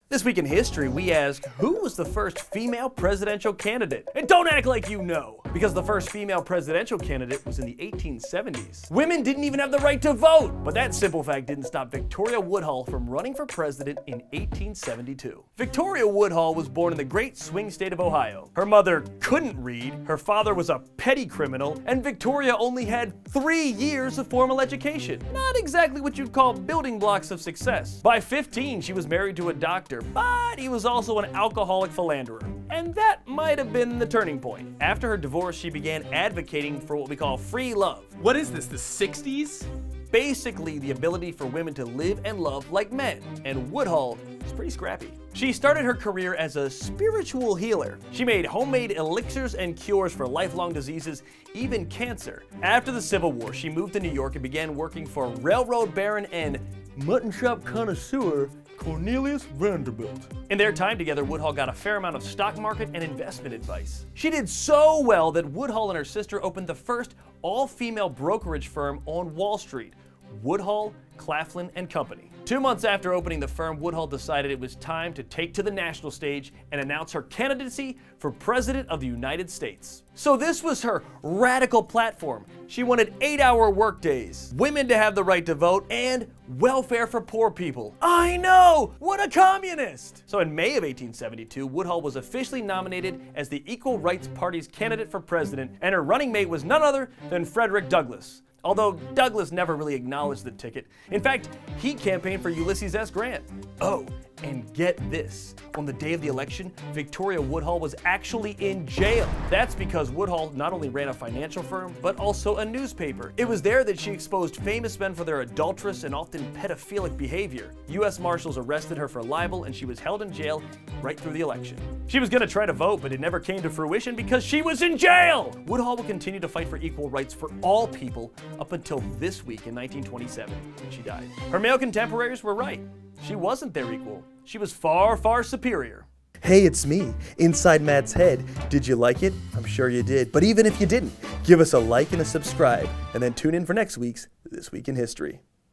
This week in history, we ask, who was the first female presidential candidate? And don't act like you know, because the first female presidential candidate was in the 1870s. Women didn't even have the right to vote, but that simple fact didn't stop Victoria Woodhull from running for president in 1872. Victoria Woodhull was born in the great swing state of Ohio. Her mother couldn't read, her father was a petty criminal, and Victoria only had 3 years of formal education. Not exactly what you'd call building blocks of success. By 15, she was married to a doctor, but he was also an alcoholic philanderer. And that might have been the turning point. After her divorce, she began advocating for what we call free love. What is this, the 60s? Basically, the ability for women to live and love like men, and Woodhull is pretty scrappy. She started her career as a spiritual healer. She made homemade elixirs and cures for lifelong diseases, even cancer. After the Civil War, she moved to New York and began working for railroad baron and mutton shop connoisseur Cornelius Vanderbilt. In their time together, Woodhull got a fair amount of stock market and investment advice. She did so well that Woodhull and her sister opened the first all-female brokerage firm on Wall Street, Woodhull, Claflin and Company. 2 months after opening the firm, Woodhull decided it was time to take to the national stage and announce her candidacy for President of the United States. So this was her radical platform. She wanted 8-hour workdays, women to have the right to vote, and welfare for poor people. I know! What a communist! So in May of 1872, Woodhull was officially nominated as the Equal Rights Party's candidate for president, and her running mate was none other than Frederick Douglass. Although Douglass never really acknowledged the ticket. In fact, he campaigned for Ulysses S. Grant. Oh, and get this. On the day of the election, Victoria Woodhull was actually in jail. That's because Woodhull not only ran a financial firm, but also a newspaper. It was there that she exposed famous men for their adulterous and often pedophilic behavior. U.S. Marshals arrested her for libel, and she was held in jail right through the election. She was gonna try to vote, but it never came to fruition because she was in jail! Woodhull would continue to fight for equal rights for all people up until this week in 1927, when she died. Her male contemporaries were right. She wasn't their equal. She was far, far superior. Hey, it's me, Inside Matt's Head. Did you like it? I'm sure you did. But even if you didn't, give us a like and a subscribe, and then tune in for next week's This Week in History.